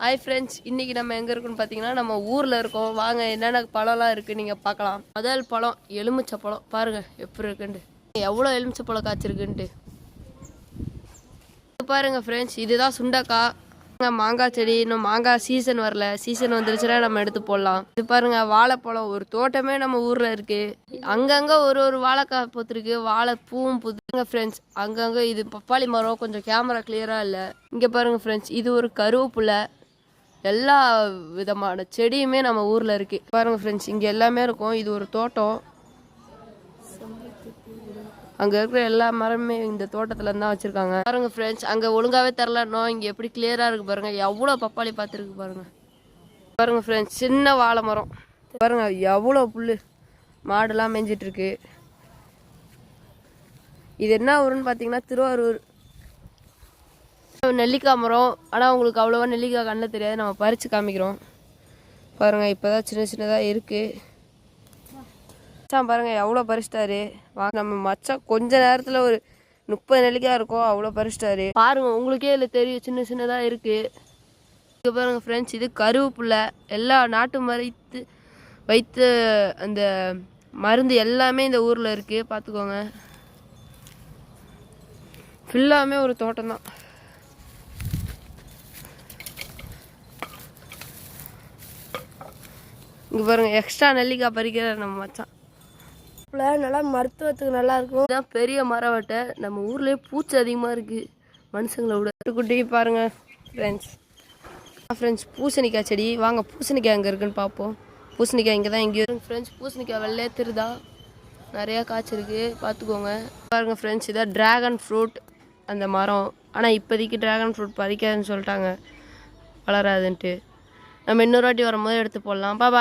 Hi friends, இன்றைக்கி நம்ம எங்கே இருக்குன்னு பார்த்தீங்கன்னா நம்ம ஊரில் இருக்கோம். வாங்க என்னென்ன பழம்லாம் இருக்குது நீங்கள் பார்க்கலாம். முதல் பழம் எலுமிச்சை பழம். பாருங்கள் எப்படி இருக்குன்ட்டு, எவ்வளோ எலுமிச்சை பழம் காய்ச்சிருக்குன்ட்டு பாருங்கள் ஃப்ரெண்ட்ஸ். இதுதான் சுண்டக்காய். மாங்காய் செடி, இன்னும் மாங்காய் சீசன் வரல. சீசன் வந்துருச்சுன்னா நம்ம எடுத்து போடலாம். இது பாருங்க வாழைப்பழம். ஒரு தோட்டமே நம்ம ஊரில் இருக்குது. அங்கங்கே ஒரு வாழைக்காய் பூத்துருக்கு, வாழை பூவும் பூத்துருங்க ஃப்ரெண்ட்ஸ். அங்கங்கே இது பப்பாளி மரம். கொஞ்சம் கேமரா கிளியராக இல்லை. இங்கே பாருங்க ஃப்ரெண்ட்ஸ், இது ஒரு கருவேப்பிலை. எல்லா விதமான செடியுமே நம்ம ஊரில் இருக்குது. பாருங்க ஃப்ரெண்ட்ஸ், இங்கே எல்லாமே இருக்கும். இது ஒரு தோட்டம். அங்கே இருக்கிற எல்லா மரமே இந்த தோட்டத்தில் தான் வச்சுருக்காங்க. பாருங்க ஃப்ரெண்ட்ஸ், அங்கே ஒழுங்காகவே தரலன்னோ இங்கே எப்படி கிளியராக இருக்குது பாருங்கள். எவ்வளோ பப்பாளி பார்த்துருக்கு பாருங்கள். பாருங்க ஃப்ரெண்ட்ஸ், சின்ன வாழை மரம் பாருங்கள். எவ்வளோ புல் மாடுலாம் மேய்ஞ்சிட்ருக்கு. இது என்ன ஊருன்னு பார்த்தீங்கன்னா திருவாரூர். நெல்லிக்காய் மரம். ஆனால் உங்களுக்கு அவ்வளோவா நெல்லிக்காய் கண்ணில் தெரியாது. நம்ம பறித்து காமிக்கிறோம் பாருங்கள். இப்போ தான் சின்ன சின்னதாக இருக்குது. பாருங்கள் எவ்வளோ பறிச்சிட்டாரு. நம்ம மச்சான் கொஞ்ச நேரத்தில் ஒரு 30 நெல்லிக்காய் இருக்கும், அவ்வளோ பறிச்சிட்டாரு. பாருங்க, உங்களுக்கே இதில் தெரியும் சின்ன சின்னதாக இருக்குது. இங்கே பாருங்க ஃப்ரெண்ட்ஸ், இது கருவேப்பிலை. எல்லா நாட்டு வைத்த அந்த மருந்து எல்லாமே இந்த ஊரில் இருக்குது. பார்த்துக்கோங்க, ஃபுல்லாமே ஒரு தோட்டம் தான். இங்கே பாருங்க, எக்ஸ்ட்ரா நெல்லிக்காய் பறிக்கிற நம்ம மச்சான். நல்லா மருத்துவத்துக்கு நல்லா இருக்கும். இதுதான் பெரிய மரவட்டை. நம்ம ஊர்லேயே பூச்சி அதிகமாக இருக்குது மனுஷங்களை விட. குட்டி பாருங்க ஃப்ரெண்ட்ஸ், பூசணிக்காய் செடி. வாங்க பூசணிக்காய் எங்கே இருக்குன்னு பார்ப்போம். பூசணிக்காய் இங்கே தான் எங்கேயும் இருக்கு ஃப்ரெண்ட்ஸ். பூசணிக்காய் வெள்ளையே திருதா நிறையா காய்ச்சிருக்கு, பார்த்துக்கோங்க. பாருங்கள் ஃப்ரெண்ட்ஸ், இதான் ட்ராகன் ஃப்ரூட் அந்த மரம். ஆனால் இப்போதைக்கு ட்ராகன் ஃப்ரூட் பறிக்காதுன்னு சொல்லிட்டாங்க, வளராதுன்ட்டு. நம்ம இன்னொரு வாட்டி வரும்போது எடுத்து போடலாம். பாய்.